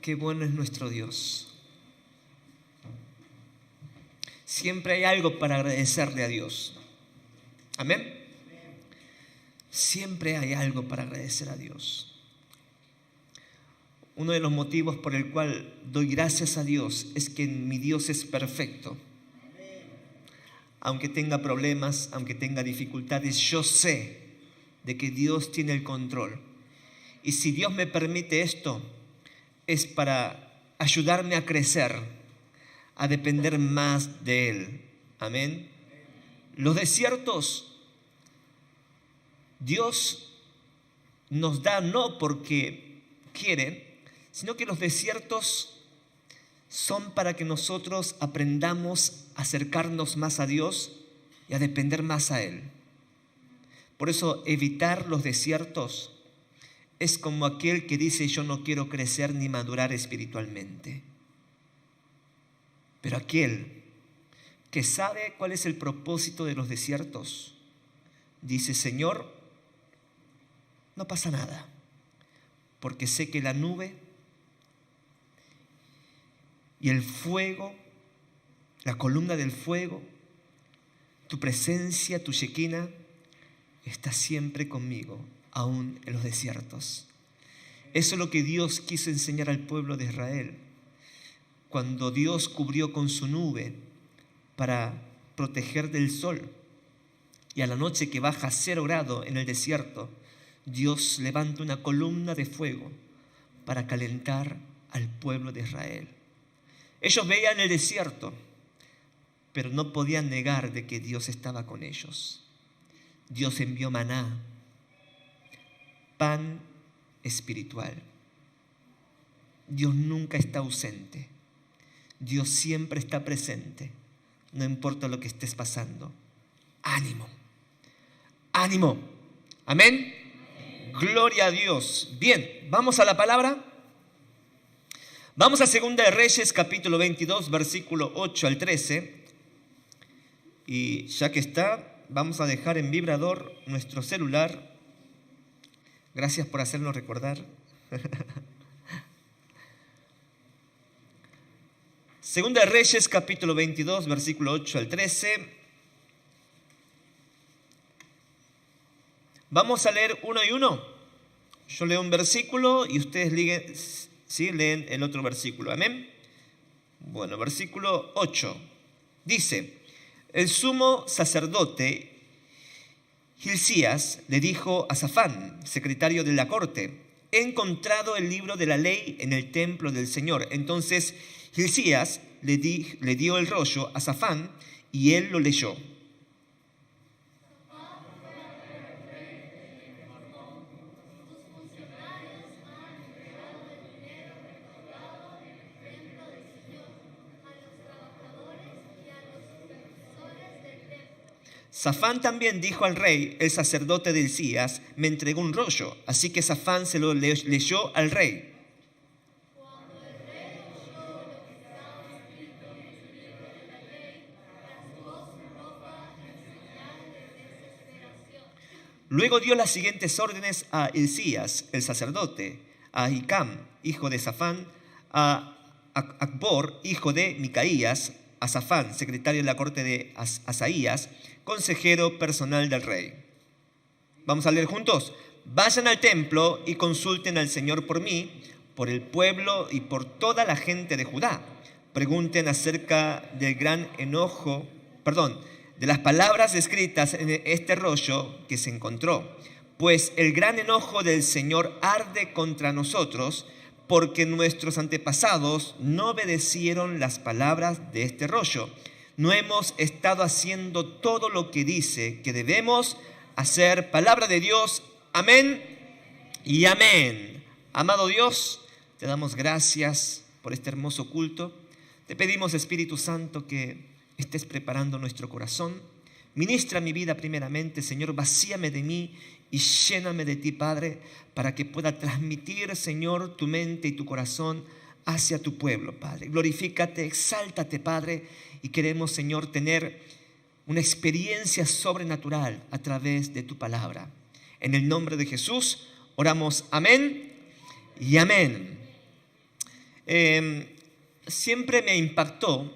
Qué bueno es nuestro Dios. Siempre hay algo para agradecerle a Dios. Amén. Siempre hay algo para agradecer a Dios. Uno de los motivos por el cual doy gracias a Dios es que mi Dios es perfecto. Aunque tenga problemas, aunque tenga dificultades, yo sé de que Dios tiene el control. Y si Dios me permite esto, es para ayudarme a crecer, a depender más de Él. Amén. Los desiertos, Dios nos da no porque quiere, sino que los desiertos son para que nosotros aprendamos a acercarnos más a Dios y a depender más a Él. Por eso evitar los desiertos es como aquel que dice: yo no quiero crecer ni madurar espiritualmente. Pero aquel que sabe cuál es el propósito de los desiertos, dice: Señor, no pasa nada, porque sé que la nube y el fuego, la columna del fuego, tu presencia, tu Shekinah, está siempre conmigo, aún en los desiertos. Eso es lo que Dios quiso enseñar al pueblo de Israel. Cuando Dios cubrió con su nube para proteger del sol, y a la noche que baja a 0 grados en el desierto, Dios levanta una columna de fuego para calentar al pueblo de Israel. Ellos veían el desierto, pero no podían negar de que Dios estaba con ellos. Dios envió maná, pan espiritual. Dios nunca está ausente. Dios siempre está presente. No importa lo que estés pasando. Ánimo. Ánimo. Amén. Gloria a Dios. Bien, vamos a la palabra. Vamos a 2 de Reyes, capítulo 22, versículo 8 al 13. Y ya que está, vamos a dejar en vibrador nuestro celular. Gracias por hacernos recordar. 2 de Reyes, capítulo 22, versículo 8 al 13. Vamos a leer uno y uno. Yo leo un versículo y ustedes leen el otro versículo. Amén. Bueno, versículo 8. Dice: el sumo sacerdote Hilcías le dijo a Safán, secretario de la corte: he encontrado el libro de la ley en el templo del Señor. Entonces Hilcías le dio el rollo a Safán y él lo leyó. Safán también dijo al rey: el sacerdote de Hilcías me entregó un rollo. Así que Safán se lo leyó al rey. Cuando el rey oyó lo que estaba escrito en el libro de la ley, rasgó su ropa en señal de desesperación. Luego dio las siguientes órdenes a Hilcías, el sacerdote, a Ahicam, hijo de Safán, a Acbor, hijo de Micaías, a Safán, secretario de la corte de Asaías, consejero personal del rey. Vamos a leer juntos. Vayan al templo y consulten al Señor por mí, por el pueblo y por toda la gente de Judá. Pregunten acerca del gran enojo, de las palabras escritas en este rollo que se encontró. Pues el gran enojo del Señor arde contra nosotros, porque nuestros antepasados no obedecieron las palabras de este rollo. No hemos estado haciendo todo lo que dice que debemos hacer. Palabra de Dios. Amén y amén. Amado Dios, te damos gracias por este hermoso culto. Te pedimos, Espíritu Santo, que estés preparando nuestro corazón. Ministra mi vida primeramente, Señor. Vacíame de mí y lléname de ti, Padre, para que pueda transmitir, Señor, tu mente y tu corazón hacia tu pueblo, Padre. Glorifícate, exáltate, Padre. Y queremos, Señor, tener una experiencia sobrenatural a través de tu palabra. En el nombre de Jesús oramos. Amén y amén. Siempre me impactó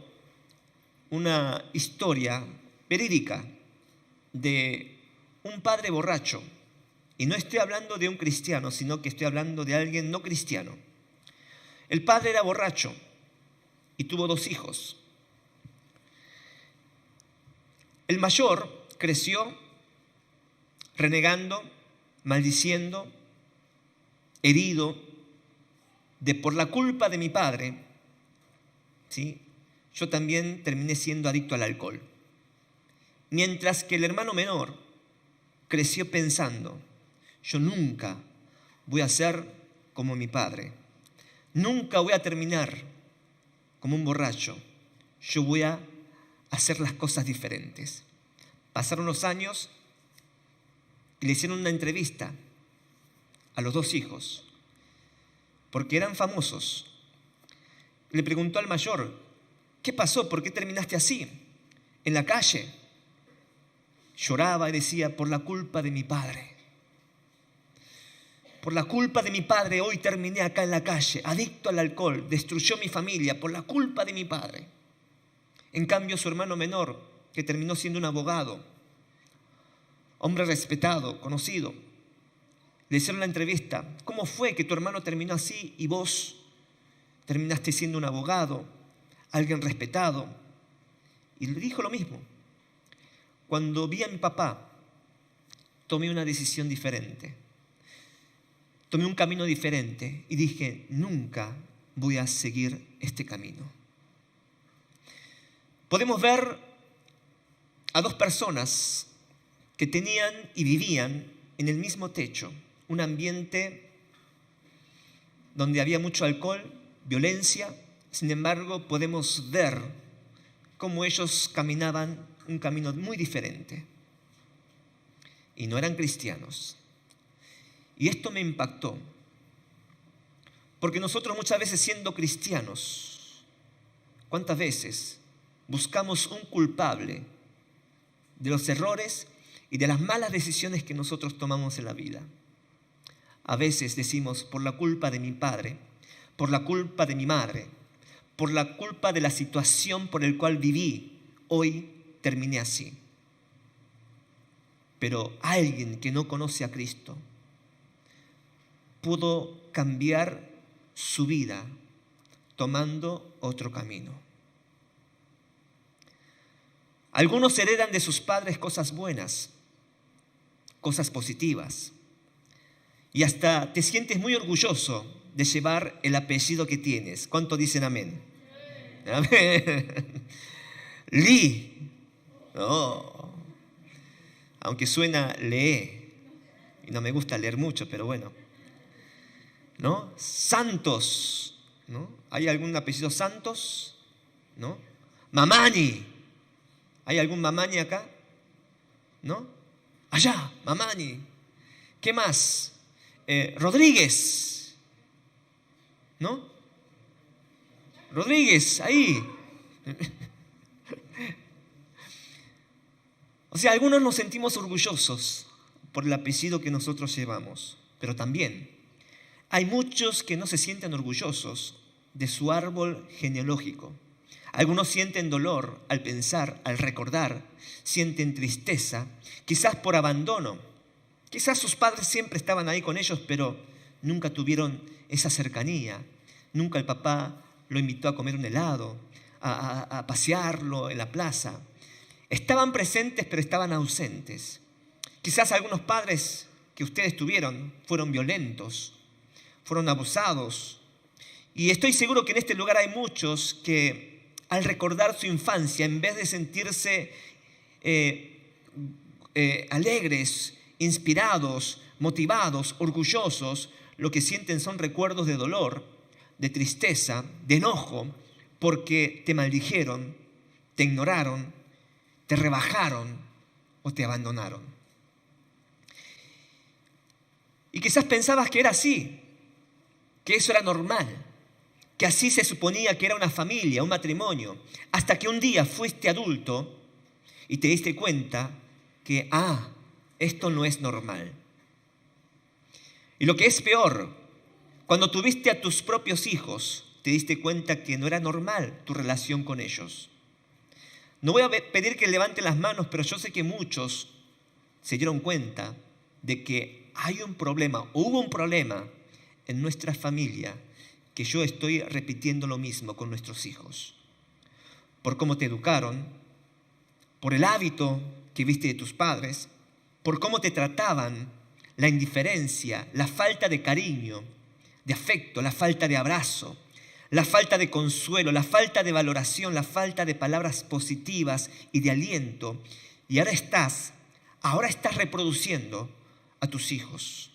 una historia verídica de un padre borracho. Y no estoy hablando de un cristiano, sino que estoy hablando de alguien no cristiano. El padre era borracho y tuvo 2 hijos. El mayor creció renegando, maldiciendo, herido, por la culpa de mi padre, ¿sí? Yo también terminé siendo adicto al alcohol. Mientras que el hermano menor creció pensando, yo nunca voy a ser como mi padre, nunca voy a terminar como un borracho, yo voy a hacer las cosas diferentes. Pasaron los años y le hicieron una entrevista a los 2 hijos, porque eran famosos. Le preguntó al mayor, ¿qué pasó? ¿Por qué terminaste así? En la calle. Lloraba y decía, por la culpa de mi padre. Por la culpa de mi padre hoy terminé acá en la calle, adicto al alcohol, destruyó mi familia, por la culpa de mi padre. En cambio, su hermano menor, que terminó siendo un abogado, hombre respetado, conocido, le hicieron la entrevista. ¿Cómo fue que tu hermano terminó así y vos terminaste siendo un abogado, alguien respetado? Y le dijo lo mismo. Cuando vi a mi papá, tomé una decisión diferente. Tomé un camino diferente y dije, nunca voy a seguir este camino. Podemos ver a 2 personas que tenían y vivían en el mismo techo, un ambiente donde había mucho alcohol, violencia. Sin embargo, podemos ver cómo ellos caminaban un camino muy diferente. Y no eran cristianos. Y esto me impactó. Porque nosotros muchas veces siendo cristianos, ¿cuántas veces buscamos un culpable de los errores y de las malas decisiones que nosotros tomamos en la vida? A veces decimos, por la culpa de mi padre, por la culpa de mi madre, por la culpa de la situación por la cual viví, hoy terminé así. Pero alguien que no conoce a Cristo pudo cambiar su vida tomando otro camino. Algunos heredan de sus padres cosas buenas, cosas positivas. Y hasta te sientes muy orgulloso de llevar el apellido que tienes. ¿Cuánto dicen amén? Amén. Lee. Oh. Aunque suena lee. Y no me gusta leer mucho, pero bueno. ¿No? Santos. ¿No? ¿Hay algún apellido Santos? ¿No? Mamani. ¿Hay algún Mamani acá? ¿No? Allá, Mamani. ¿Qué más? Rodríguez, ¿no? Rodríguez, ahí. O sea, algunos nos sentimos orgullosos por el apellido que nosotros llevamos, pero también hay muchos que no se sienten orgullosos de su árbol genealógico. Algunos sienten dolor al pensar, al recordar, sienten tristeza, quizás por abandono. Quizás sus padres siempre estaban ahí con ellos, pero nunca tuvieron esa cercanía. Nunca el papá lo invitó a comer un helado, a pasearlo en la plaza. Estaban presentes, pero estaban ausentes. Quizás algunos padres que ustedes tuvieron fueron violentos, fueron abusados. Y estoy seguro que en este lugar hay muchos que al recordar su infancia, en vez de sentirse alegres, inspirados, motivados, orgullosos, lo que sienten son recuerdos de dolor, de tristeza, de enojo, porque te maldijeron, te ignoraron, te rebajaron o te abandonaron. Y quizás pensabas que era así, que eso era normal, que así se suponía que era una familia, un matrimonio, hasta que un día fuiste adulto y te diste cuenta que, esto no es normal. Y lo que es peor, cuando tuviste a tus propios hijos, te diste cuenta que no era normal tu relación con ellos. No voy a pedir que levanten las manos, pero yo sé que muchos se dieron cuenta de que hay un problema, o hubo un problema en nuestra familia, que yo estoy repitiendo lo mismo con nuestros hijos. Por cómo te educaron, por el hábito que viste de tus padres, por cómo te trataban, la indiferencia, la falta de cariño, de afecto, la falta de abrazo, la falta de consuelo, la falta de valoración, la falta de palabras positivas y de aliento. Y ahora estás reproduciendo a tus hijos.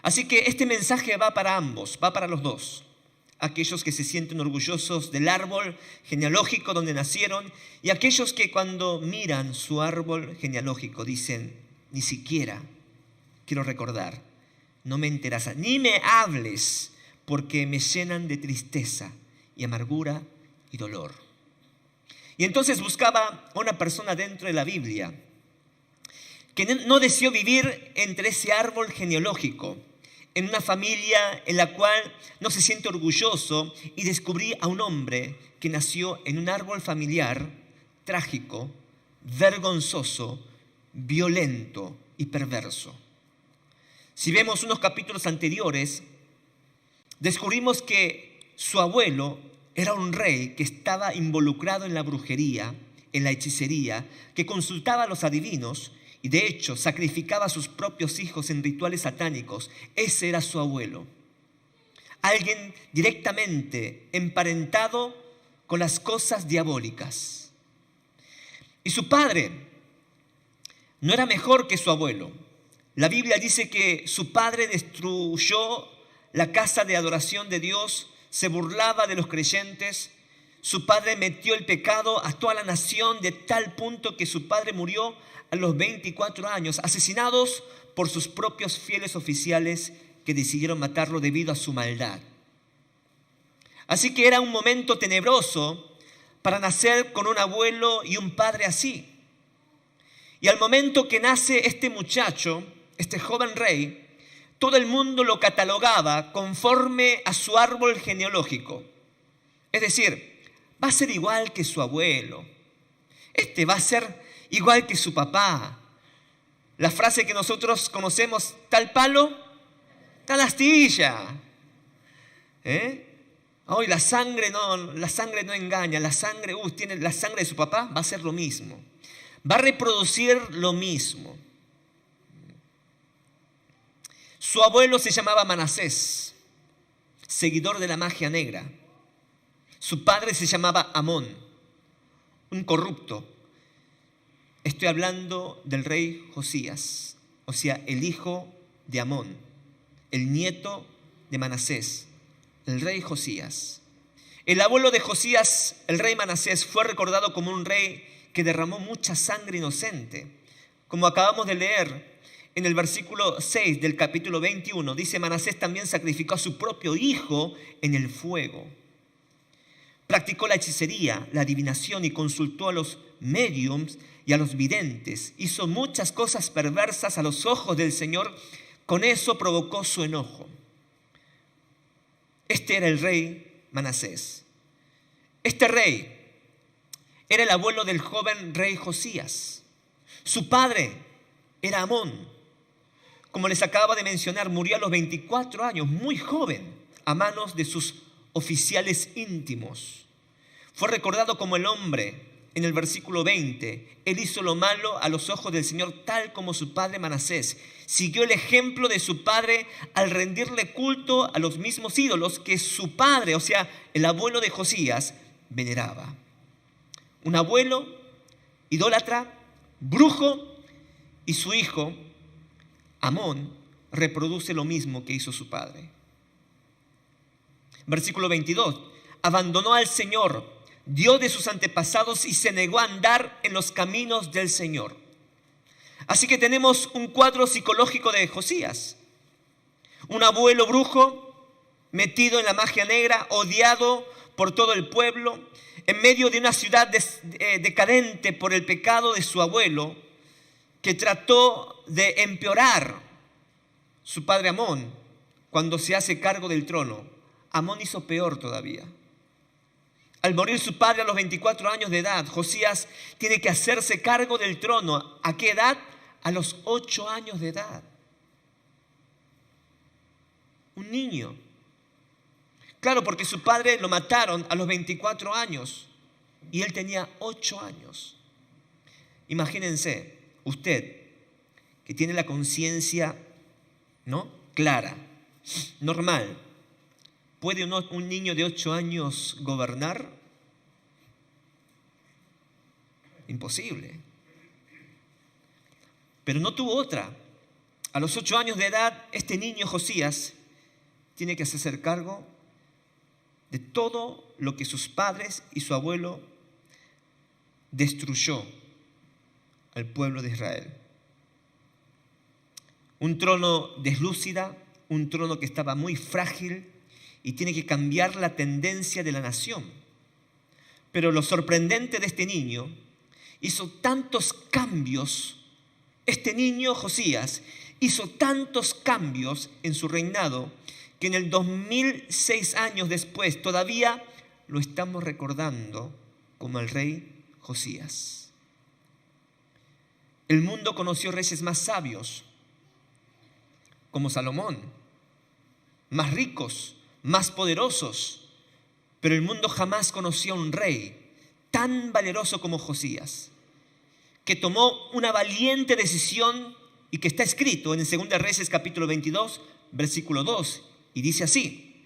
Así que este mensaje va para ambos, va para los dos. Aquellos que se sienten orgullosos del árbol genealógico donde nacieron y aquellos que cuando miran su árbol genealógico dicen, ni siquiera quiero recordar, no me interesa, ni me hables porque me llenan de tristeza y amargura y dolor. Y entonces buscaba a una persona dentro de la Biblia que no deseó vivir entre ese árbol genealógico, en una familia en la cual no se siente orgulloso, y descubrí a un hombre que nació en un árbol familiar trágico, vergonzoso, violento y perverso. Si vemos unos capítulos anteriores, descubrimos que su abuelo era un rey que estaba involucrado en la brujería, en la hechicería, que consultaba a los adivinos y de hecho sacrificaba a sus propios hijos en rituales satánicos. Ese era su abuelo. Alguien directamente emparentado con las cosas diabólicas. Y su padre no era mejor que su abuelo. La Biblia dice que su padre destruyó la casa de adoración de Dios, se burlaba de los creyentes. Su padre metió el pecado a toda la nación de tal punto que su padre murió a los 24 años, asesinados por sus propios fieles oficiales que decidieron matarlo debido a su maldad. Así que era un momento tenebroso para nacer con un abuelo y un padre así. Y al momento que nace este muchacho, este joven rey, todo el mundo lo catalogaba conforme a su árbol genealógico. Es decir, va a ser igual que su abuelo. Este va a ser igual que su papá. La frase que nosotros conocemos, tal palo, tal astilla. Hoy la sangre no engaña. La sangre, tiene la sangre de su papá, va a ser lo mismo. Va a reproducir lo mismo. Su abuelo se llamaba Manasés, seguidor de la magia negra. Su padre se llamaba Amón, un corrupto. Estoy hablando del rey Josías, o sea, el hijo de Amón, el nieto de Manasés, el rey Josías. El abuelo de Josías, el rey Manasés, fue recordado como un rey que derramó mucha sangre inocente. Como acabamos de leer en el versículo 6 del capítulo 21, dice: Manasés también sacrificó a su propio hijo en el fuego. Practicó la hechicería, la adivinación y consultó a los médiums y a los videntes. Hizo muchas cosas perversas a los ojos del Señor. Con eso provocó su enojo. Este era el rey Manasés. Este rey era el abuelo del joven rey Josías. Su padre era Amón. Como les acababa de mencionar, murió a los 24 años, muy joven, a manos de sus oficiales íntimos. Fue recordado como el hombre, en el versículo 20, él hizo lo malo a los ojos del Señor, tal como su padre Manasés. Siguió el ejemplo de su padre al rendirle culto a los mismos ídolos que su padre, o sea, el abuelo de Josías, veneraba. Un abuelo idólatra, brujo, y su hijo, Amón, reproduce lo mismo que hizo su padre. Versículo 22. Abandonó al Señor, Dios de sus antepasados, y se negó a andar en los caminos del Señor. Así que tenemos un cuadro psicológico de Josías. Un abuelo brujo, metido en la magia negra, odiado por todo el pueblo, en medio de una ciudad decadente por el pecado de su abuelo, que trató de empeorar su padre Amón cuando se hace cargo del trono Amón hizo peor todavía. Al morir su padre a los 24 años de edad, Josías tiene que hacerse cargo del trono. ¿A qué edad? A los 8 años de edad. Un niño. Claro, porque su padre lo mataron a los 24 años y él tenía 8 años. Imagínense, usted que tiene la conciencia, ¿no?, clara, normal, ¿puede un niño de 8 años gobernar? Imposible. Pero no tuvo otra. A los 8 años de edad, este niño Josías tiene que hacerse cargo de todo lo que sus padres y su abuelo destruyó al pueblo de Israel. Un trono deslúcida, un trono que estaba muy frágil y tiene que cambiar la tendencia de la nación. Pero lo sorprendente de este niño, hizo tantos cambios, este niño Josías hizo tantos cambios en su reinado que en el 2006 años después todavía lo estamos recordando como el rey Josías. El mundo conoció reyes más sabios, como Salomón, más ricos, más poderosos, pero el mundo jamás conoció a un rey tan valeroso como Josías, que tomó una valiente decisión y que está escrito en 2 Reyes capítulo 22, versículo 2, y dice así: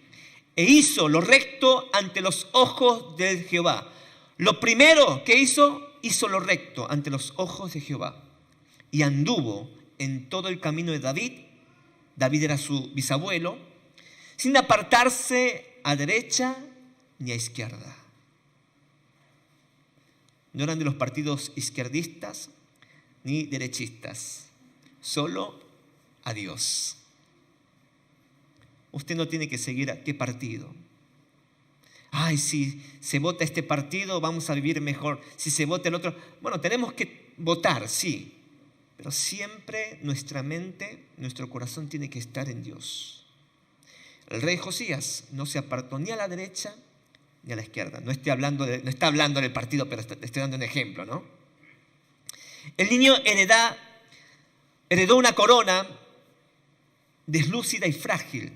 e hizo lo recto ante los ojos de Jehová. Lo primero que hizo lo recto ante los ojos de Jehová, y anduvo en todo el camino de David. David era su bisabuelo, sin apartarse a derecha ni a izquierda. No eran de los partidos izquierdistas ni derechistas, solo a Dios. Usted no tiene que seguir a qué partido. Ay, si se vota este partido vamos a vivir mejor. Si se vota el otro, bueno, tenemos que votar, sí. Pero siempre nuestra mente, nuestro corazón tiene que estar en Dios. El rey Josías no se apartó ni a la derecha ni a la izquierda. No está hablando del partido, pero estoy dando un ejemplo, ¿no? El niño heredó una corona deslúcida y frágil.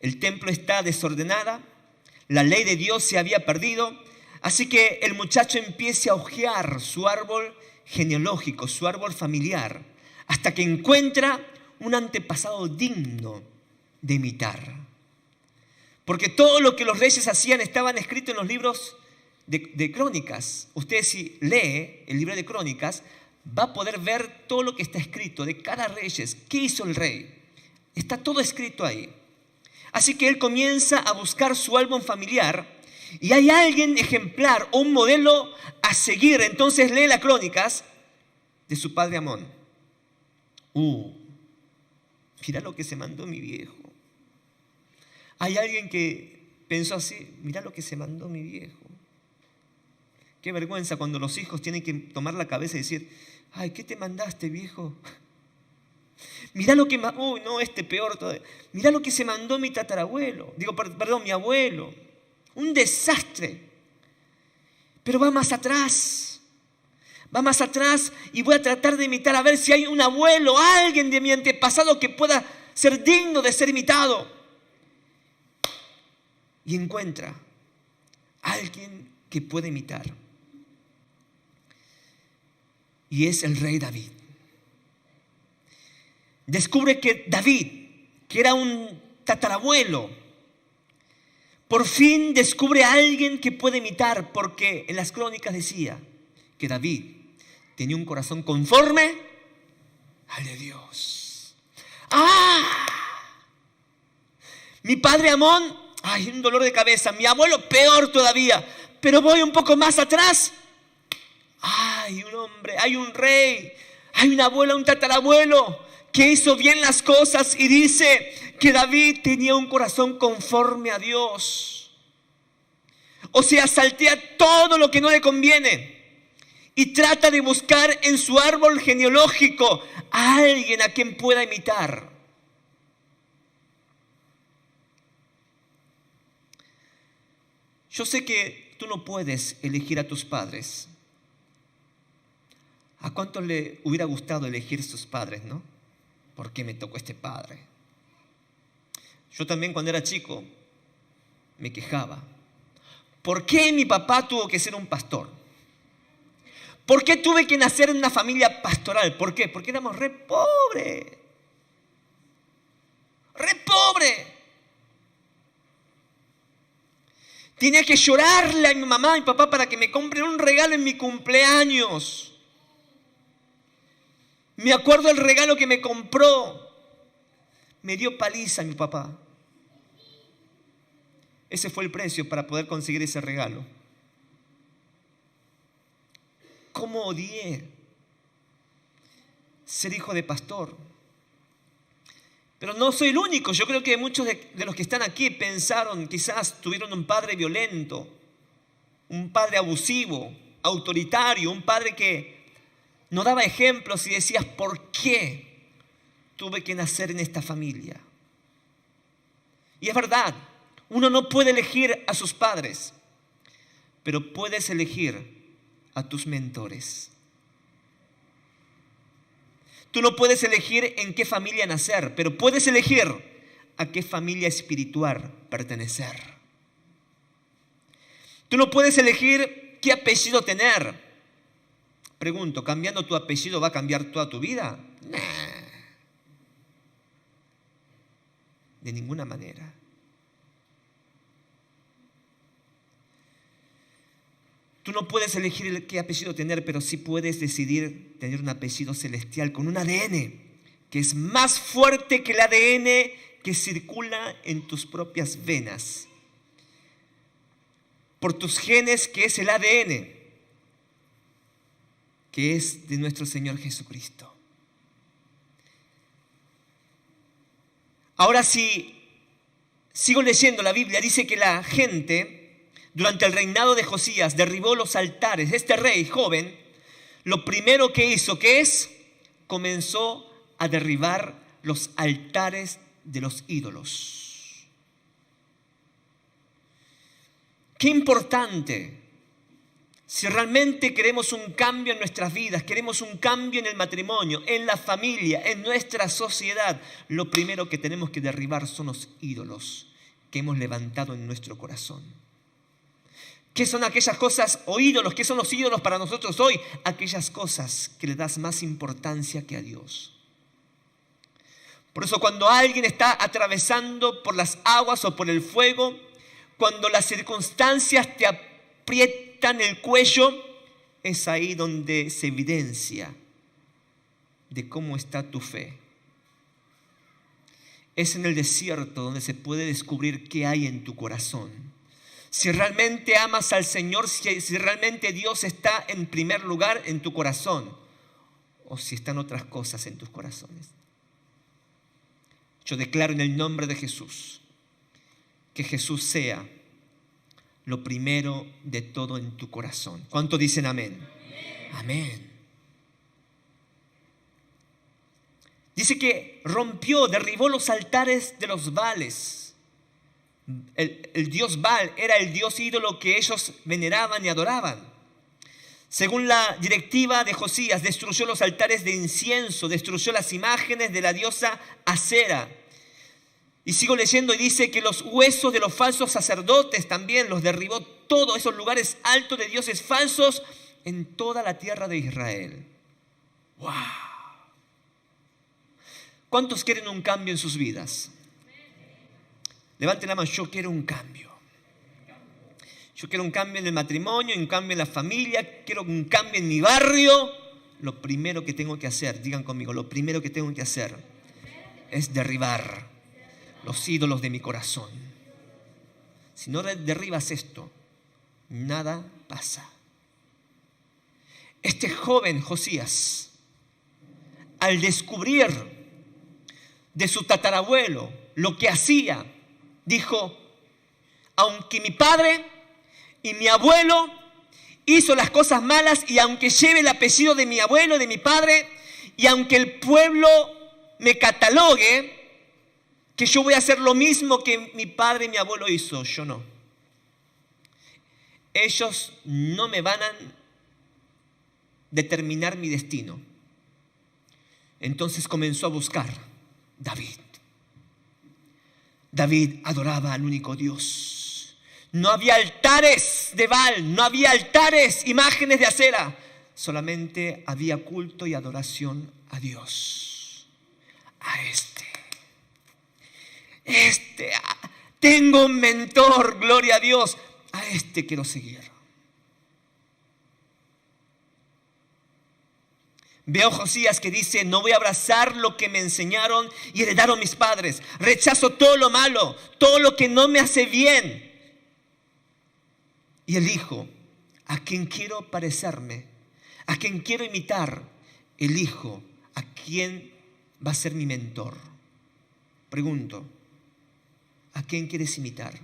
El templo está desordenada, la ley de Dios se había perdido, así que el muchacho empieza a hojear su árbol genealógico, su árbol familiar, hasta que encuentra un antepasado digno de imitar. Porque todo lo que los reyes hacían estaban escritos en los libros de Crónicas. Usted, si lee el libro de Crónicas, va a poder ver todo lo que está escrito de cada rey. ¿Qué hizo el rey? Está todo escrito ahí. Así que él comienza a buscar su álbum familiar y hay alguien ejemplar o un modelo a seguir. Entonces lee las Crónicas de su padre Amón. Mira lo que se mandó mi viejo. Hay alguien que pensó así: mira lo que se mandó mi viejo. Qué vergüenza cuando los hijos tienen que tomar la cabeza y decir: ay, ¿qué te mandaste, viejo? Mirá lo que... peor todavía. Mirá lo que se mandó mi tatarabuelo. Mi abuelo. Un desastre. Pero va más atrás. Va más atrás y voy a tratar de imitar a ver si hay un abuelo, alguien de mi antepasado que pueda ser digno de ser imitado. Y encuentra a alguien que puede imitar. Y es el rey David. Descubre que David, que era un tatarabuelo, por fin descubre a alguien que puede imitar, porque en las Crónicas decía que David tenía un corazón conforme al de Dios. Mi padre Amón, un dolor de cabeza. Mi abuelo, peor todavía. Pero voy un poco más atrás. Hay un hombre, hay un rey, hay una abuela, un tatarabuelo que hizo bien las cosas, y dice que David tenía un corazón conforme a Dios. O sea, saltea todo lo que no le conviene y trata de buscar en su árbol genealógico a alguien a quien pueda imitar. Yo sé que tú no puedes elegir a tus padres. ¿A cuánto le hubiera gustado elegir sus padres, no? ¿Por qué me tocó este padre? Yo también cuando era chico me quejaba. ¿Por qué mi papá tuvo que ser un pastor? ¿Por qué tuve que nacer en una familia pastoral? ¿Por qué? Porque éramos re pobres. Re pobre. Tenía que llorarle a mi mamá y mi papá para que me compren un regalo en mi cumpleaños. Me acuerdo el regalo que me compró. Me dio paliza mi papá. Ese fue el precio para poder conseguir ese regalo. ¿Cómo odié ser hijo de pastor? Pero no soy el único. Yo creo que muchos de los que están aquí pensaron, quizás tuvieron un padre violento, un padre abusivo, autoritario, un padre que no daba ejemplos y decías, ¿por qué tuve que nacer en esta familia? Y es verdad, uno no puede elegir a sus padres, pero puedes elegir a tus mentores. Tú no puedes elegir en qué familia nacer, pero puedes elegir a qué familia espiritual pertenecer. Tú no puedes elegir qué apellido tener. Pregunto, ¿cambiando tu apellido va a cambiar toda tu vida? Nah. De ninguna manera. Tú no puedes elegir qué apellido tener, pero sí puedes decidir tener un apellido celestial con un ADN que es más fuerte que el ADN que circula en tus propias venas. Por tus genes, que es el ADN, que es de nuestro Señor Jesucristo. Ahora sí, sigo leyendo la Biblia, dice que la gente durante el reinado de Josías derribó los altares. Este rey joven, lo primero que hizo, ¿qué es? Comenzó a derribar los altares de los ídolos. Qué importante. Si realmente queremos un cambio en nuestras vidas, queremos un cambio en el matrimonio, en la familia, en nuestra sociedad, lo primero que tenemos que derribar son los ídolos que hemos levantado en nuestro corazón. ¿Qué son aquellas cosas o ídolos? ¿Qué son los ídolos para nosotros hoy? Aquellas cosas que le das más importancia que a Dios. Por eso cuando alguien está atravesando por las aguas o por el fuego, cuando las circunstancias te aprietan el cuello, es ahí donde se evidencia de cómo está tu fe. Es en el desierto donde se puede descubrir qué hay en tu corazón. Si realmente amas al Señor, si realmente Dios está en primer lugar en tu corazón, o si están otras cosas en tus corazones. Yo declaro en el nombre de Jesús, que Jesús sea lo primero de todo en tu corazón. ¿Cuántos dicen amén? Amén. Dice que derribó los altares de los Baales. El dios Baal era el dios ídolo que ellos veneraban y adoraban. Según la directiva de Josías, destruyó los altares de incienso, destruyó las imágenes de la diosa Acera. Y sigo leyendo y dice que los huesos de los falsos sacerdotes también los derribó, todos esos lugares altos de dioses falsos en toda la tierra de Israel. ¡Wow! ¿Cuántos quieren un cambio en sus vidas? Levanten la mano, yo quiero un cambio. Yo quiero un cambio en el matrimonio, un cambio en la familia, quiero un cambio en mi barrio. Lo primero que tengo que hacer, digan conmigo, lo primero que tengo que hacer es derribar los ídolos de mi corazón. Si no derribas esto, nada pasa. Este joven Josías, al descubrir de su tatarabuelo lo que hacía, dijo, aunque mi padre y mi abuelo hizo las cosas malas y aunque lleve el apellido de mi abuelo, de mi padre, y aunque el pueblo me catalogue, que yo voy a hacer lo mismo que mi padre y mi abuelo hizo, yo no. ellos no me van a determinar mi destino. Entonces comenzó a buscar David. David adoraba al único Dios. No había altares de Baal, no había altares, imágenes de acera. Solamente había culto y adoración a Dios. A tengo un mentor, gloria a Dios. A quiero seguir. Veo Josías que dice: no voy a abrazar lo que me enseñaron y heredaron mis padres. Rechazo todo lo malo, todo lo que no me hace bien. Y elijo a quien quiero parecerme, a quien quiero imitar. Elijo a quien va a ser mi mentor. Pregunto, ¿a quién quieres imitar?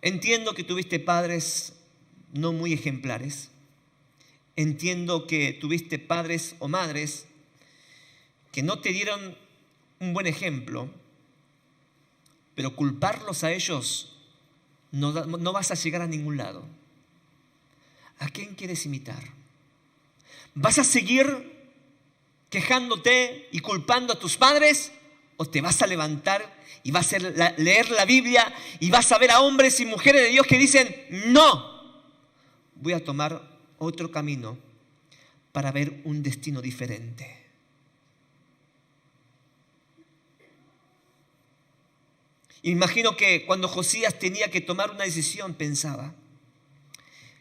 Entiendo que tuviste padres no muy ejemplares. Entiendo que tuviste padres o madres que no te dieron un buen ejemplo, pero culparlos a ellos no vas a llegar a ningún lado. ¿A quién quieres imitar? ¿Vas a seguir quejándote y culpando a tus padres? ¿O te vas a levantar y vas a leer la Biblia y vas a ver a hombres y mujeres de Dios que dicen: no, voy a tomar otro camino para ver un destino diferente? Imagino que cuando Josías tenía que tomar una decisión, pensaba: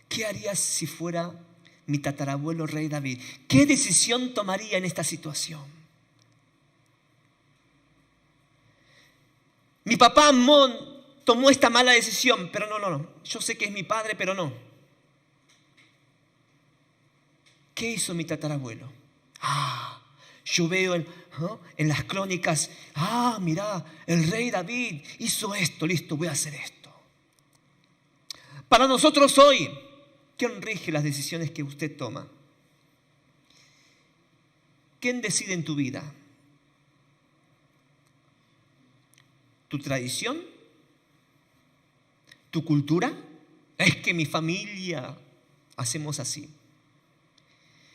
¿qué haría si fuera mi tatarabuelo rey David? ¿Qué decisión tomaría en esta situación? Mi papá Amón tomó esta mala decisión, pero no. Yo sé que es mi padre, pero no. ¿Qué hizo mi tatarabuelo? Yo veo en las crónicas: mira, el rey David hizo esto, listo, voy a hacer esto. Para nosotros hoy, ¿quién rige las decisiones que usted toma? ¿Quién decide en tu vida? ¿Tu tradición? ¿Tu cultura? Es que mi familia hacemos así.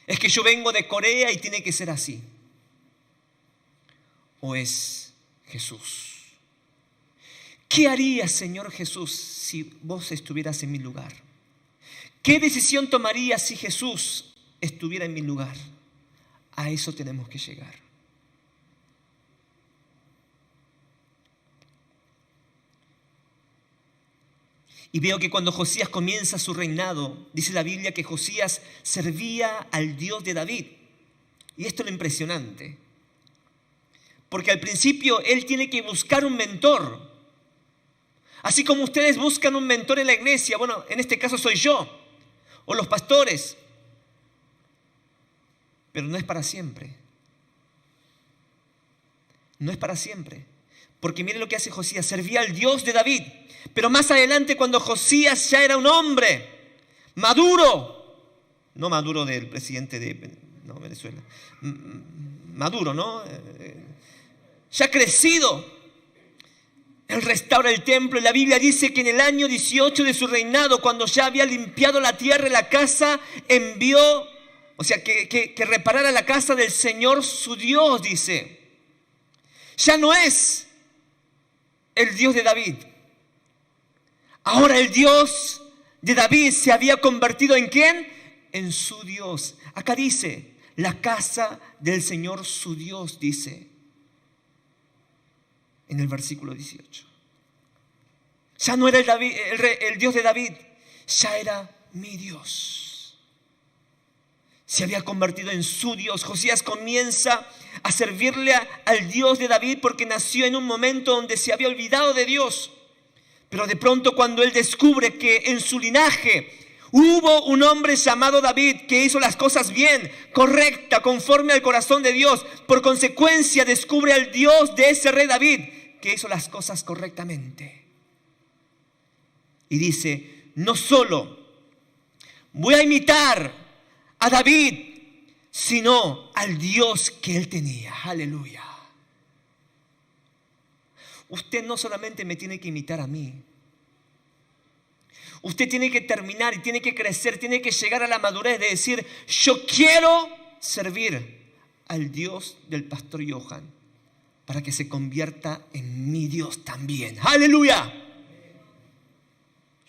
Es que yo vengo de Corea y tiene que ser así. ¿O es Jesús? ¿Qué harías, Señor Jesús, si vos estuvieras en mi lugar? ¿Qué decisión tomarías si Jesús estuviera en mi lugar? A eso tenemos que llegar. Y veo que cuando Josías comienza su reinado, dice la Biblia que Josías servía al Dios de David. Y esto es lo impresionante. Porque al principio él tiene que buscar un mentor. Así como ustedes buscan un mentor en la iglesia, bueno, en este caso soy yo, o los pastores. Pero no es para siempre. No es para siempre. Porque mire lo que hace Josías: servía al Dios de David. Pero más adelante, cuando Josías ya era un hombre maduro, no Maduro del presidente de Venezuela, Maduro, ¿no? Ya crecido, él restaura el templo. Y la Biblia dice que en el año 18 de su reinado, cuando ya había limpiado la tierra y la casa, envió, que reparara la casa del Señor su Dios, dice. Ya no es el Dios de David. Ahora el Dios de David se había convertido ¿en quién? En su Dios. Acá dice: la casa del Señor su Dios, dice en el versículo 18. Ya no era el Dios de David, ya era mi Dios. Se había convertido en su Dios. Josías comienza a servirle al Dios de David porque nació en un momento donde se había olvidado de Dios. Pero de pronto, cuando él descubre que en su linaje hubo un hombre llamado David que hizo las cosas bien, correcta, conforme al corazón de Dios, por consecuencia descubre al Dios de ese rey David que hizo las cosas correctamente. Y dice: no solo voy a imitar a David, sino al Dios que él tenía. Aleluya. Usted no solamente me tiene que imitar a mí, Usted tiene que terminar y tiene que crecer, tiene que llegar a la madurez de decir, yo quiero servir al Dios del pastor Johan para que se convierta en mi Dios también. ¡Aleluya!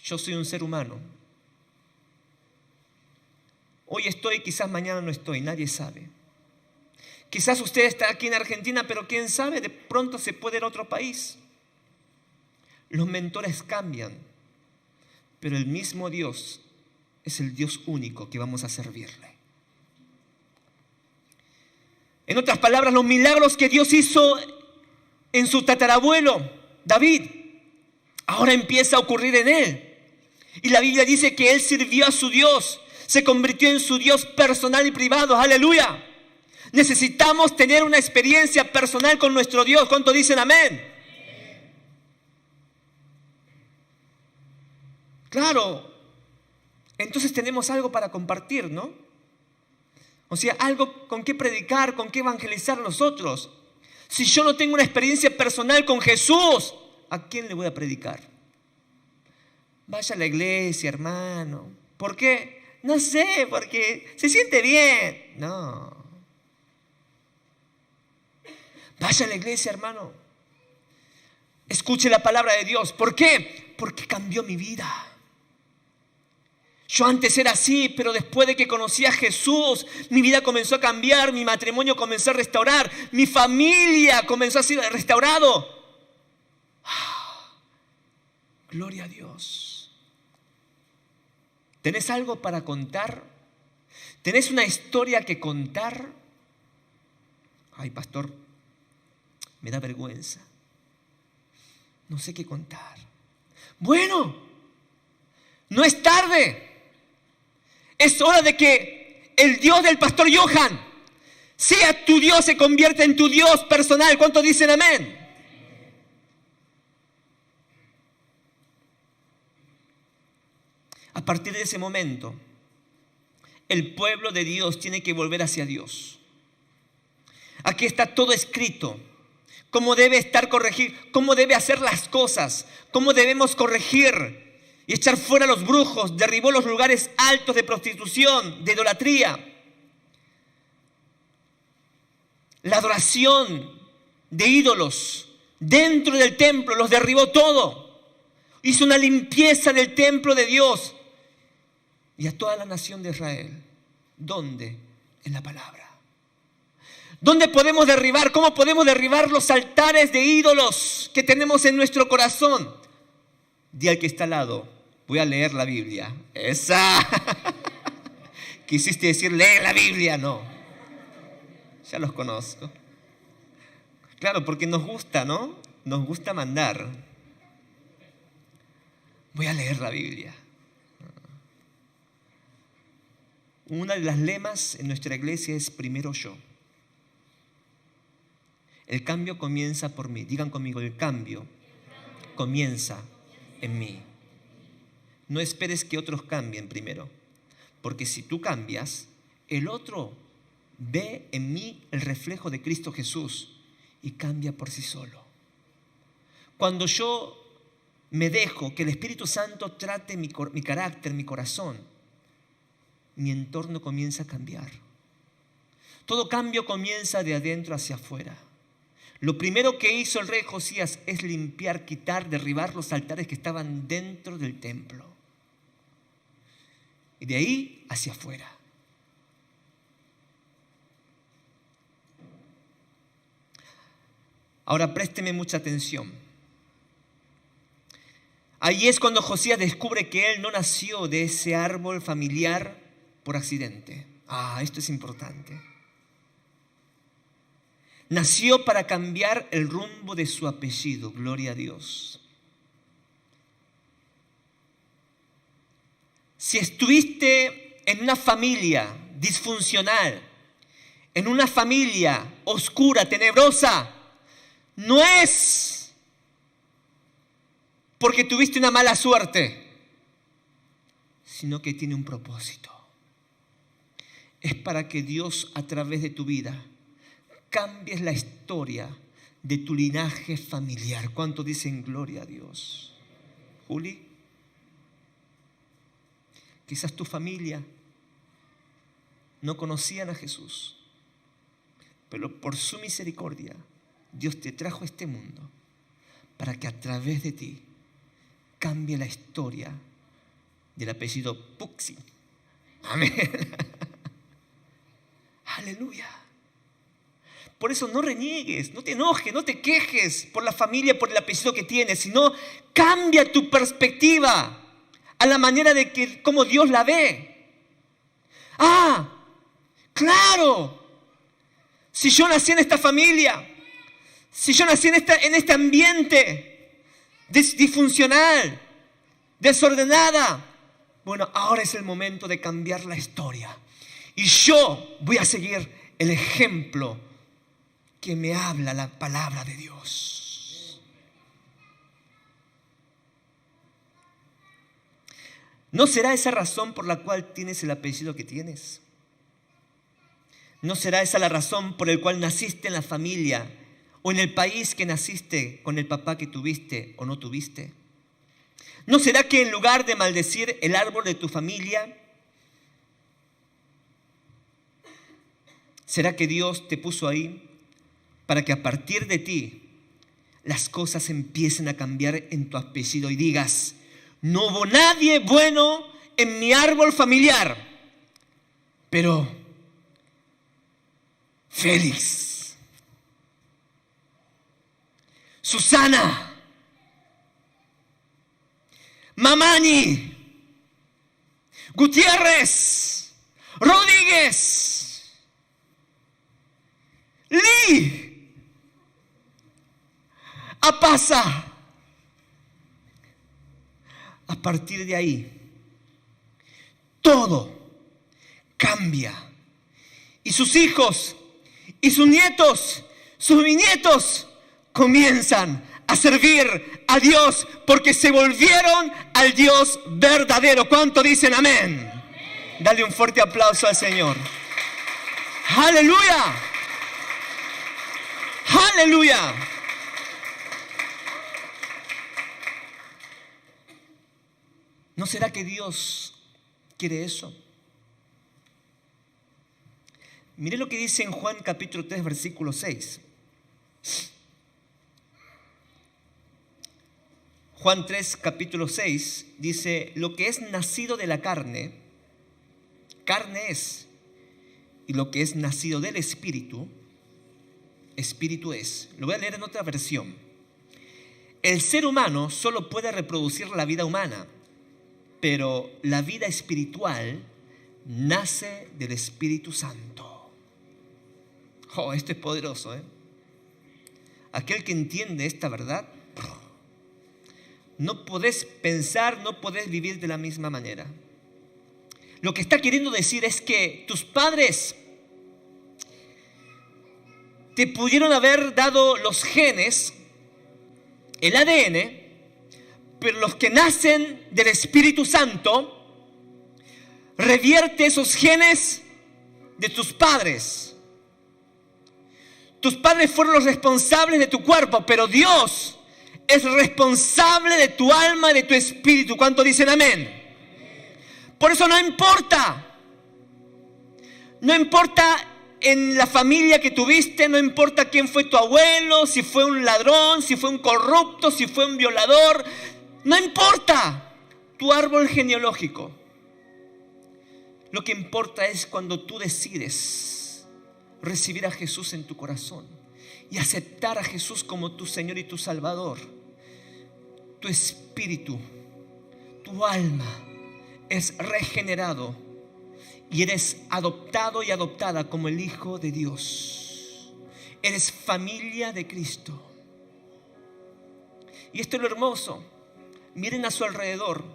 Yo soy un ser humano. Hoy estoy, quizás mañana no estoy, nadie sabe. Quizás usted está aquí en Argentina, pero quién sabe, de pronto se puede ir a otro país. Los mentores cambian, pero el mismo Dios es el Dios único que vamos a servirle. En otras palabras, los milagros que Dios hizo en su tatarabuelo, David, ahora empieza a ocurrir en él. Y la Biblia dice que él sirvió a su Dios, se convirtió en su Dios personal y privado. ¡Aleluya! Necesitamos tener una experiencia personal con nuestro Dios. ¿Cuántos dicen amén? Claro, entonces tenemos algo para compartir, ¿no? O sea, algo con qué predicar, con qué evangelizar a los otros. Si yo no tengo una experiencia personal con Jesús, ¿a quién le voy a predicar? Vaya a la iglesia, hermano. ¿Por qué? No sé, porque se siente bien. No. Vaya a la iglesia, hermano. Escuche la palabra de Dios. ¿Por qué? Porque cambió mi vida. Yo antes era así, pero después de que conocí a Jesús, mi vida comenzó a cambiar, mi matrimonio comenzó a restaurar, mi familia comenzó a ser restaurado. Gloria a Dios. ¿Tenés algo para contar? ¿Tenés una historia que contar? Ay, pastor, me da vergüenza. No sé qué contar. Bueno, no es tarde. Es hora de que el Dios del pastor Johan sea tu Dios, se convierta en tu Dios personal. ¿Cuántos dicen amén? A partir de ese momento, el pueblo de Dios tiene que volver hacia Dios. Aquí está todo escrito. Cómo debe estar corregir, cómo debe hacer las cosas, cómo debemos corregir y echar fuera a los brujos. Derribó los lugares altos de prostitución, de idolatría. La adoración de ídolos dentro del templo, los derribó todo. Hizo una limpieza del templo de Dios y a toda la nación de Israel. ¿Dónde? En la palabra. ¿Dónde podemos derribar? ¿Cómo podemos derribar los altares de ídolos que tenemos en nuestro corazón? Di al que está al lado, voy a leer la Biblia. ¡Esa! Quisiste decir, lee la Biblia. No. Ya los conozco. Claro, porque nos gusta, ¿no? Nos gusta mandar. Voy a leer la Biblia. Una de las lemas en nuestra iglesia es primero yo. El cambio comienza por mí. Digan conmigo, el cambio comienza en mí. No esperes que otros cambien primero, porque si tú cambias, el otro ve en mí el reflejo de Cristo Jesús y cambia por sí solo. Cuando yo me dejo que el Espíritu Santo trate mi carácter, mi corazón, mi entorno comienza a cambiar. Todo cambio comienza de adentro hacia afuera. Lo primero que hizo el rey Josías es limpiar, quitar, derribar los altares que estaban dentro del templo. Y de ahí hacia afuera. Ahora présteme mucha atención. Ahí es cuando Josías descubre que él no nació de ese árbol familiar por accidente. Esto es importante. Nació para cambiar el rumbo de su apellido. Gloria a Dios. Si estuviste en una familia disfuncional, en una familia oscura, tenebrosa, no es porque tuviste una mala suerte, sino que tiene un propósito. Es para que Dios, a través de tu vida, cambies la historia de tu linaje familiar. ¿Cuántos dicen gloria a Dios? Juli. Quizás tu familia no conocían a Jesús, pero por su misericordia Dios te trajo a este mundo para que a través de ti cambie la historia del apellido Puxi. Amén. Aleluya. Por eso no reniegues, no te enojes, no te quejes por la familia, por el apellido que tienes, sino cambia tu perspectiva a la manera de que como Dios la ve. Ah, claro. Si yo nací en esta familia, si yo nací en este ambiente disfuncional, desordenada, bueno, ahora es el momento de cambiar la historia. Y yo voy a seguir el ejemplo que me habla la palabra de Dios. ¿No será esa razón por la cual tienes el apellido que tienes? ¿No será esa la razón por la cual naciste en la familia o en el país que naciste con el papá que tuviste o no tuviste? ¿No será que en lugar de maldecir el árbol de tu familia, será que Dios te puso ahí para que a partir de ti las cosas empiecen a cambiar en tu apellido y digas, no hubo nadie bueno en mi árbol familiar, pero Félix, Susana, Mamani, Gutiérrez, Rodríguez, Lee, Apaza. A partir de ahí, todo cambia. Y sus hijos, y sus nietos, sus bisnietos, comienzan a servir a Dios porque se volvieron al Dios verdadero. ¿Cuánto dicen amén? Dale un fuerte aplauso al Señor. ¡Aleluya! ¡Aleluya! ¿No será que Dios quiere eso? Mire lo que dice en Juan capítulo 3, versículo 6. Juan 3, capítulo 6, dice, lo que es nacido de la carne, carne es. Y lo que es nacido del Espíritu, Espíritu es. Lo voy a leer en otra versión. El ser humano solo puede reproducir la vida humana, pero la vida espiritual nace del Espíritu Santo. Oh, esto es poderoso, ¿eh? Aquel que entiende esta verdad, no podés pensar, no podés vivir de la misma manera. Lo que está queriendo decir es que tus padres te pudieron haber dado los genes, el ADN, pero los que nacen del Espíritu Santo revierte esos genes de tus padres. Tus padres fueron los responsables de tu cuerpo, pero Dios es responsable de tu alma y de tu espíritu. ¿Cuántos dicen amén? Por eso no importa en la familia que tuviste, no importa quién fue tu abuelo, si fue un ladrón, si fue un corrupto, si fue un violador, no importa tu árbol genealógico. Lo que importa es cuando tú decides recibir a Jesús en tu corazón y aceptar a Jesús como tu Señor y tu Salvador. Tu espíritu, tu alma es regenerado y eres adoptado y adoptada como el Hijo de Dios. Eres familia de Cristo. Y esto es lo hermoso. Miren a su alrededor.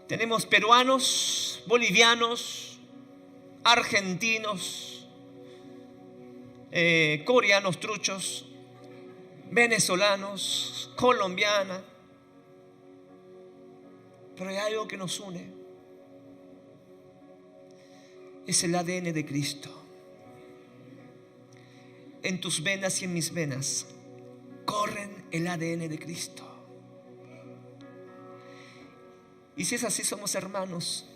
Tenemos peruanos, bolivianos, argentinos, coreanos truchos, venezolanos, colombianas. Pero hay algo que nos une. Es el ADN de Cristo. En tus venas y en mis venas corren el ADN de Cristo. Y si es así, somos hermanos.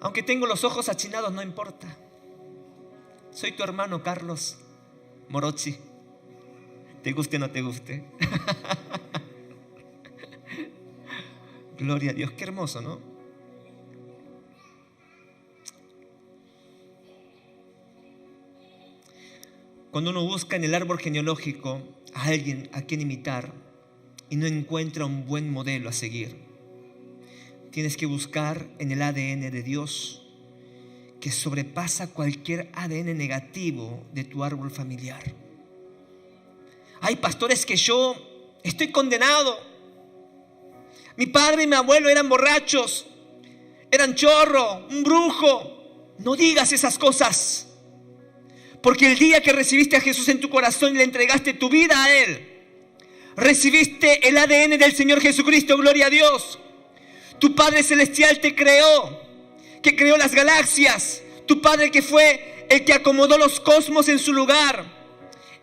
Aunque tengo los ojos achinados, no importa. Soy tu hermano Carlos Morochi. Te guste o no te guste. Gloria a Dios, qué hermoso, ¿no? Cuando uno busca en el árbol genealógico a alguien a quien imitar y no encuentra un buen modelo a seguir, tienes que buscar en el ADN de Dios, que sobrepasa cualquier ADN negativo de tu árbol familiar. Hay pastores que yo estoy condenado. Mi padre y mi abuelo eran borrachos, eran chorro, un brujo. No digas esas cosas. Porque el día que recibiste a Jesús en tu corazón y le entregaste tu vida a Él, recibiste el ADN del Señor Jesucristo, gloria a Dios. Tu Padre Celestial te creó, que creó las galaxias. Tu Padre que fue el que acomodó los cosmos en su lugar,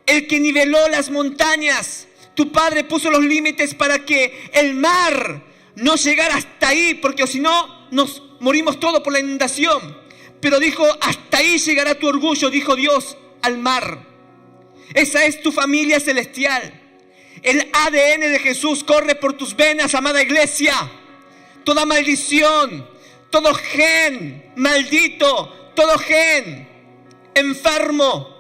el que niveló las montañas. Tu Padre puso los límites para que el mar no llegara hasta ahí, porque si no nos morimos todos por la inundación. Pero dijo, hasta ahí llegará tu orgullo, dijo Dios al mar. Esa es tu familia celestial. El ADN de Jesús corre por tus venas, amada iglesia. Toda maldición, todo gen maldito, todo gen enfermo,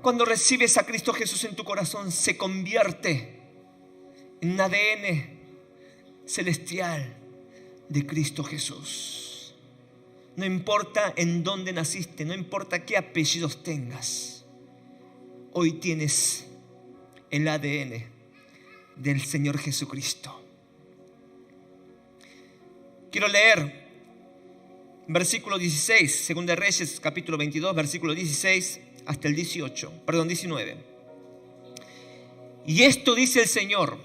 cuando recibes a Cristo Jesús en tu corazón, se convierte en un ADN celestial de Cristo Jesús. No importa en dónde naciste, no importa qué apellidos tengas, hoy tienes el ADN del Señor Jesucristo. Quiero leer versículo 16, Segunda de Reyes, capítulo 22, versículo 16 hasta el 19. Y esto dice el Señor: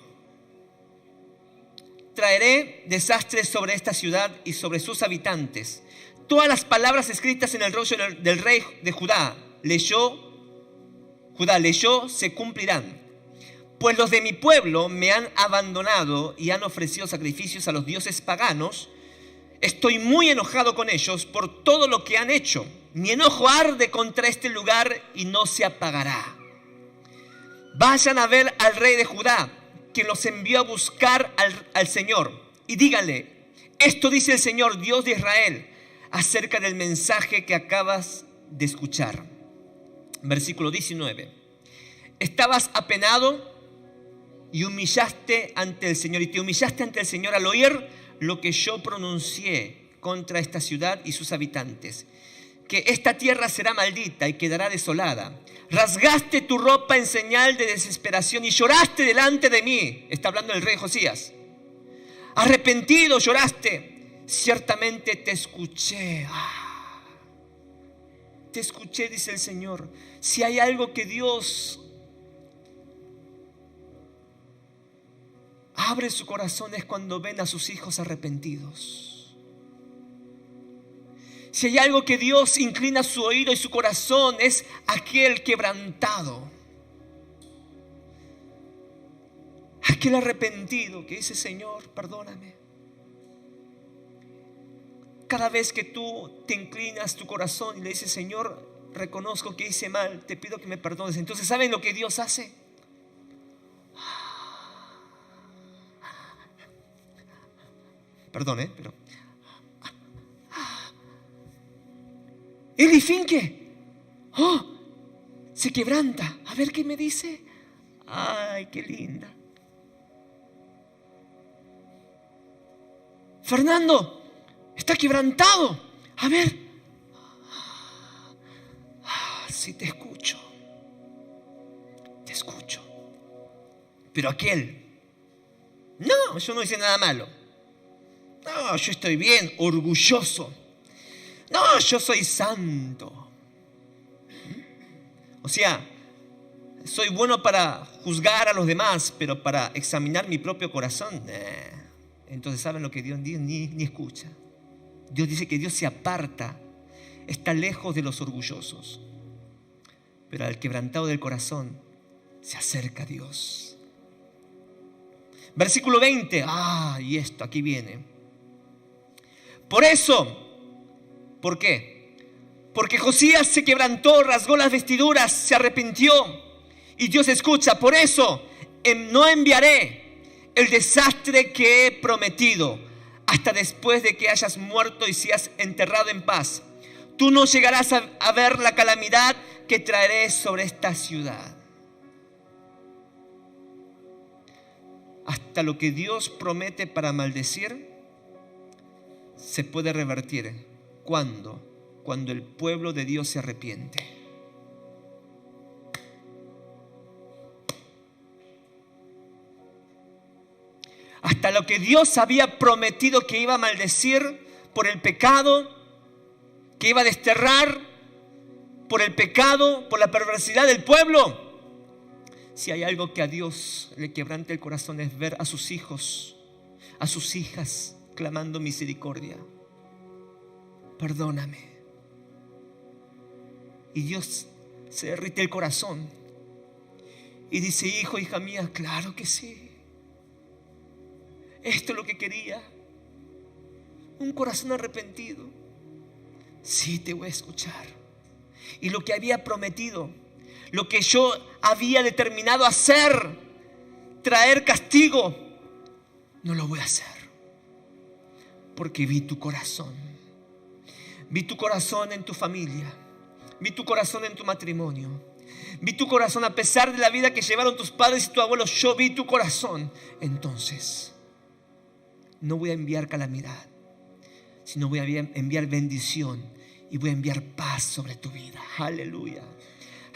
traeré desastres sobre esta ciudad y sobre sus habitantes. Todas las palabras escritas en el rollo del rey de Judá leyó, se cumplirán. Pues los de mi pueblo me han abandonado y han ofrecido sacrificios a los dioses paganos. Estoy muy enojado con ellos por todo lo que han hecho. Mi enojo arde contra este lugar y no se apagará. Vayan a ver al rey de Judá, que los envió a buscar al Señor, y díganle: esto dice el Señor, Dios de Israel, acerca del mensaje que acabas de escuchar. Versículo 19. Estabas apenado y humillaste ante el Señor, y te humillaste ante el Señor al oír lo que yo pronuncié contra esta ciudad y sus habitantes, que esta tierra será maldita y quedará desolada. Rasgaste tu ropa en señal de desesperación y lloraste delante de mí. Está hablando el rey Josías. Arrepentido lloraste. Ciertamente te escuché. Te escuché, dice el Señor. Si hay algo que Dios abre su corazón, es cuando ven a sus hijos arrepentidos. Si hay algo que Dios inclina su oído y su corazón, es aquel quebrantado, aquel arrepentido que dice: Señor, perdóname. Cada vez que tú te inclinas tu corazón y le dices: Señor, reconozco que hice mal, te pido que me perdones. Entonces, ¿saben lo que Dios hace? Perdón, pero Eli Finke, se quebranta. A ver qué me dice. Ay, qué linda. Fernando está quebrantado. A ver. Sí, te escucho. Te escucho. Pero aquel: no, yo no hice nada malo. No, yo estoy bien, orgulloso. No, yo soy santo. O sea, soy bueno para juzgar a los demás, pero para examinar mi propio corazón, entonces, ¿saben lo que Dios ni escucha? Dios dice que Dios se aparta, está lejos de los orgullosos, pero al quebrantado del corazón se acerca a Dios. Versículo 20. Y esto, aquí viene. Por eso, ¿por qué? Porque Josías se quebrantó, rasgó las vestiduras, se arrepintió. Y Dios escucha. Por eso no enviaré el desastre que he prometido hasta después de que hayas muerto y seas enterrado en paz. Tú no llegarás a ver la calamidad que traeré sobre esta ciudad. Hasta lo que Dios promete para maldecir se puede revertir. ¿Cuándo? Cuando el pueblo de Dios se arrepiente. Hasta lo que Dios había prometido que iba a maldecir por el pecado, que iba a desterrar por el pecado, por la perversidad del pueblo. Si hay algo que a Dios le quebrante el corazón es ver a sus hijos, a sus hijas clamando misericordia. Perdóname. Y Dios se derrite el corazón y dice: hijo, hija mía, claro que sí. Esto es lo que quería. Un corazón arrepentido. Sí, te voy a escuchar. Y lo que había prometido, lo que yo había determinado hacer, traer castigo, no lo voy a hacer. Porque vi tu corazón. Vi tu corazón en tu familia. Vi tu corazón en tu matrimonio. Vi tu corazón a pesar de la vida que llevaron tus padres y tus abuelos. Yo vi tu corazón. Entonces, no voy a enviar calamidad, sino voy a enviar bendición y voy a enviar paz sobre tu vida. Aleluya.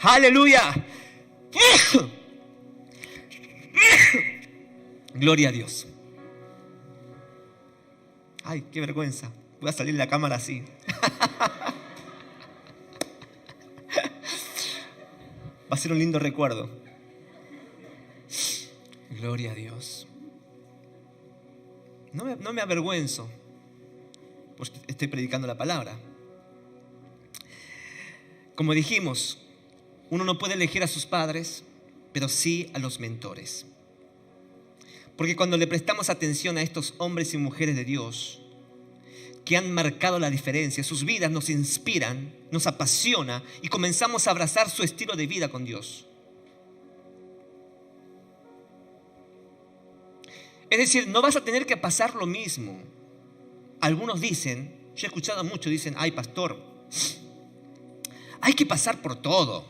Aleluya. Gloria a Dios. Ay, qué vergüenza. Voy a salir de la cámara así. Va a ser un lindo recuerdo. Gloria a Dios. No me avergüenzo, pues estoy predicando la palabra. Como dijimos, uno no puede elegir a sus padres, pero sí a los mentores. Porque cuando le prestamos atención a estos hombres y mujeres de Dios que han marcado la diferencia, sus vidas nos inspiran, nos apasiona y comenzamos a abrazar su estilo de vida con Dios. Es decir, no vas a tener que pasar lo mismo. Algunos dicen, yo he escuchado mucho, dicen: ay, pastor, hay que pasar por todo.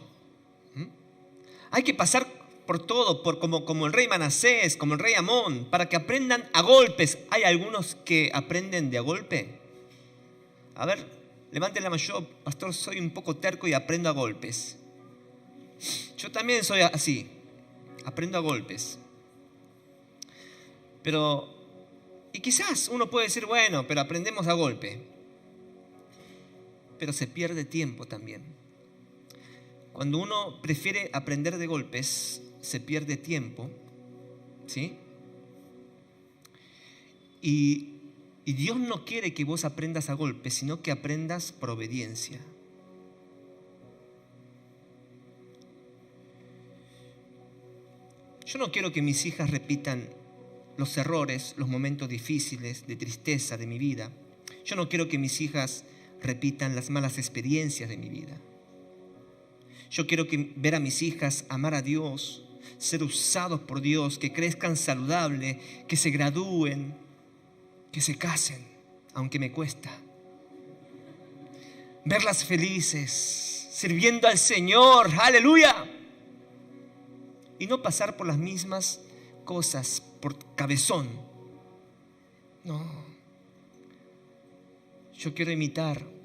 Hay que pasar por todo, como el rey Manasés, como el rey Amón, para que aprendan a golpes. ¿Hay algunos que aprenden de a golpe? A ver, levanten la mano. Yo, pastor, soy un poco terco y aprendo a golpes. Yo también soy así, aprendo a golpes. Y quizás uno puede decir: bueno, pero aprendemos a golpe. Pero se pierde tiempo también. Cuando uno prefiere aprender de golpes, se pierde tiempo, ¿sí? Y Dios no quiere que vos aprendas a golpes, sino que aprendas por obediencia. Yo no quiero que mis hijas repitan los errores, los momentos difíciles de tristeza de mi vida. Yo no quiero que mis hijas repitan las malas experiencias de mi vida. Yo quiero ver a mis hijas amar a Dios, ser usados por Dios, que crezcan saludable, que se gradúen, que se casen, aunque me cuesta. Verlas felices, sirviendo al Señor, aleluya. Y no pasar por las mismas cosas por cabezón. No. Yo quiero imitar.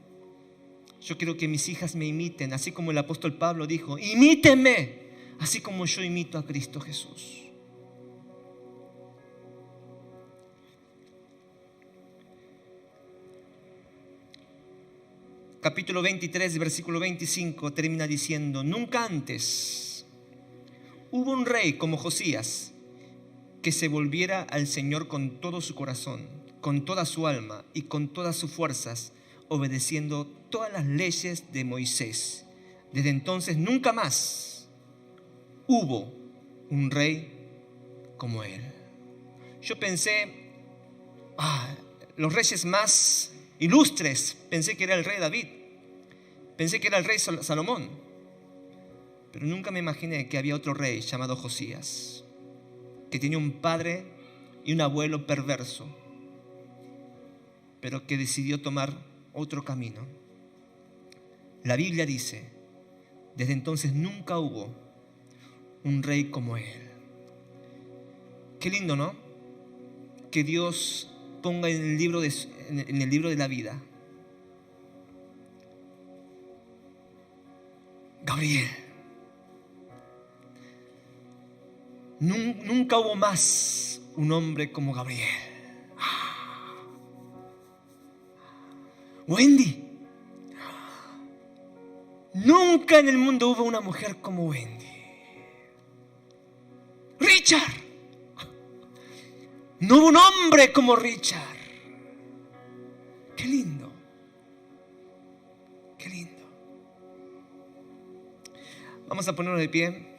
Yo quiero que mis hijas me imiten, así como el apóstol Pablo dijo: imítenme, así como yo imito a Cristo Jesús. Capítulo 23, versículo 25 termina diciendo: nunca antes hubo un rey como Josías que se volviera al Señor con todo su corazón, con toda su alma y con todas sus fuerzas, obedeciendo todas las leyes de Moisés. Desde entonces nunca más hubo un rey como él. Yo pensé, los reyes más ilustres, pensé que era el rey David, pensé que era el rey Salomón, pero nunca me imaginé que había otro rey llamado Josías, que tenía un padre y un abuelo perverso, pero que decidió tomar otro camino. La Biblia dice, desde entonces nunca hubo un rey como él. Qué lindo, ¿no? Que Dios ponga en el libro de la vida: Gabriel. Nunca hubo más un hombre como Gabriel. Wendy. Nunca en el mundo hubo una mujer como Wendy. Richard. No hubo un hombre como Richard. Qué lindo. Qué lindo. Vamos a ponernos de pie.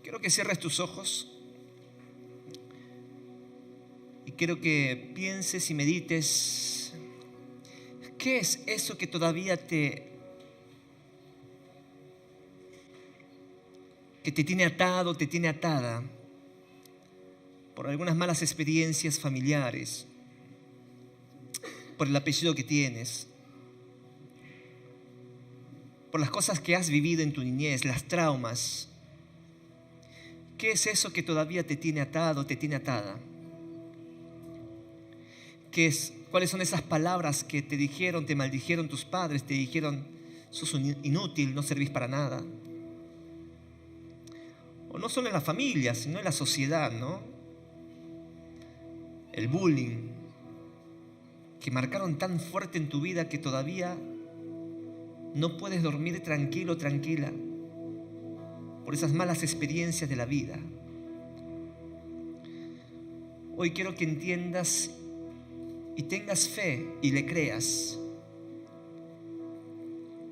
Quiero que cierres tus ojos y quiero que pienses y medites. ¿Qué es eso que todavía te tiene atado, te tiene atada por algunas malas experiencias familiares, por el apellido que tienes, por las cosas que has vivido en tu niñez, las traumas? ¿Qué es eso que todavía te tiene atado, te tiene atada? ¿Cuáles son esas palabras que te dijeron, te maldijeron tus padres, te dijeron, sos un inútil, no servís para nada? O no solo en la familia, sino en la sociedad, ¿no? El bullying, que marcaron tan fuerte en tu vida que todavía no puedes dormir tranquilo, tranquila, por esas malas experiencias de la vida. Hoy quiero que entiendas y tengas fe y le creas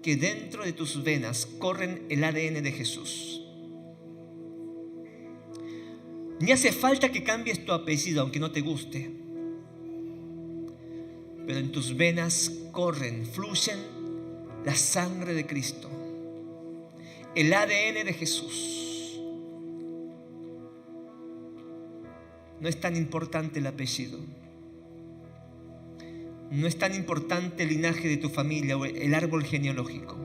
que dentro de tus venas corren el ADN de Jesús. Ni hace falta que cambies tu apellido, aunque no te guste, pero en tus venas fluyen la sangre de Cristo, el ADN de Jesús. No es tan importante el apellido, no es tan importante el linaje de tu familia o el árbol genealógico.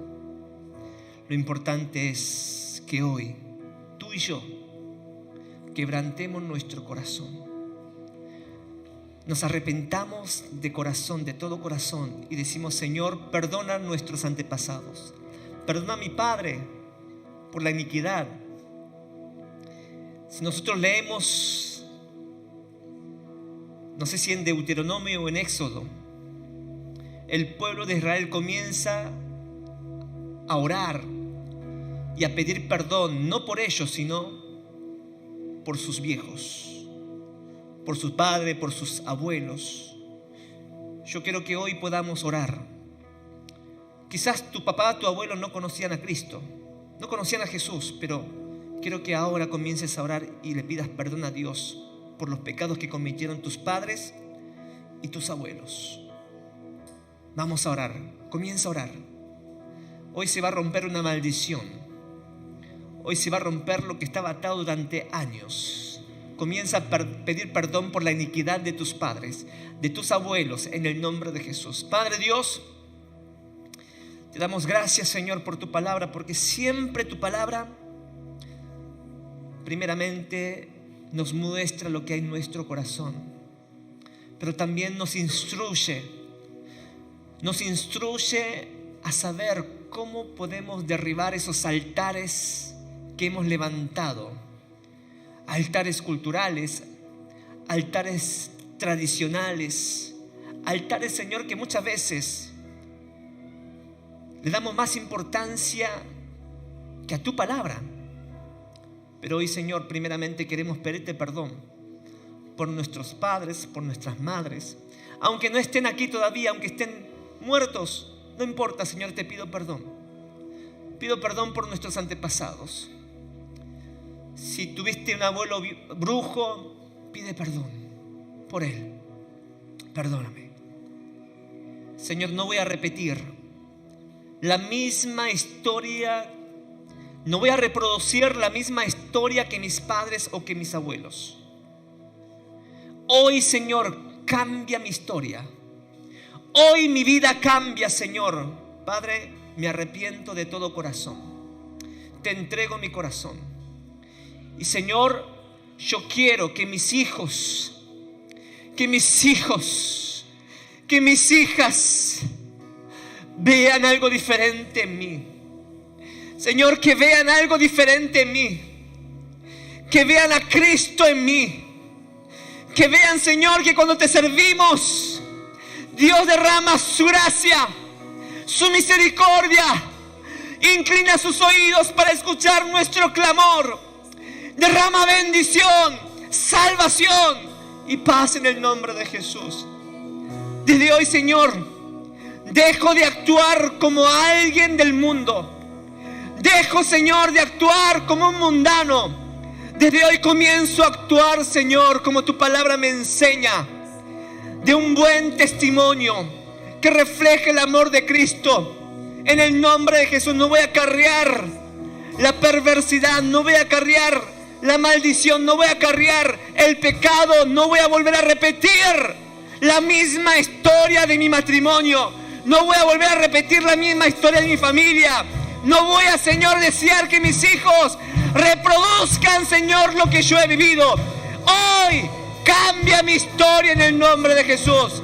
Lo importante es que hoy tú y yo quebrantemos nuestro corazón, nos arrepentamos de corazón, de todo corazón, y decimos: Señor, perdona a nuestros antepasados, perdona a mi padre por la iniquidad. Si nosotros leemos, no sé si en Deuteronomio o en Éxodo, el pueblo de Israel comienza a orar y a pedir perdón, no por ellos, sino por sus viejos, por su padre, por sus abuelos. Yo quiero que hoy podamos orar. Quizás tu papá, tu abuelo no conocían a Cristo, no conocían a Jesús, pero quiero que ahora comiences a orar y le pidas perdón a Dios por los pecados que cometieron tus padres y tus abuelos. Vamos a orar, comienza a orar. Hoy se va a romper una maldición. Hoy se va a romper lo que estaba atado durante años. Comienza a pedir perdón por la iniquidad de tus padres, de tus abuelos, en el nombre de Jesús. Padre Dios, te damos gracias, Señor, por tu palabra, porque siempre tu palabra primeramente nos muestra lo que hay en nuestro corazón, pero también nos instruye a saber cómo podemos derribar esos altares que hemos levantado, altares culturales, altares tradicionales, altares, Señor, que muchas veces le damos más importancia que a tu palabra. Pero hoy, Señor, primeramente queremos pedirte perdón por nuestros padres, por nuestras madres. Aunque no estén aquí todavía, aunque estén muertos, no importa, Señor, te pido perdón. Pido perdón por nuestros antepasados. Si tuviste un abuelo brujo, pide perdón por él. Perdóname. Señor, no voy a repetir la misma historia. No voy a reproducir la misma historia que mis padres o que mis abuelos. Hoy, Señor, cambia mi historia. Hoy mi vida cambia, Señor. Padre, me arrepiento de todo corazón. Te entrego mi corazón. Y, Señor, yo quiero que mis hijos, que mis hijas vean algo diferente en mí. Señor, que vean algo diferente en mí. Que vean a Cristo en mí. Que vean, Señor, que cuando te servimos, Dios derrama su gracia, su misericordia, inclina sus oídos para escuchar nuestro clamor, derrama bendición, salvación y paz en el nombre de Jesús. Desde hoy, Señor, dejo de actuar como alguien del mundo. Dejo, Señor, de actuar como un mundano. Desde hoy comienzo a actuar, Señor, como tu palabra me enseña, de un buen testimonio que refleje el amor de Cristo. En el nombre de Jesús no voy a acarrear la perversidad, no voy a acarrear la maldición, no voy a acarrear el pecado, no voy a volver a repetir la misma historia de mi matrimonio, no voy a volver a repetir la misma historia de mi familia. No voy a, Señor, desear que mis hijos reproduzcan, Señor, lo que yo he vivido. Hoy cambia mi historia en el nombre de Jesús.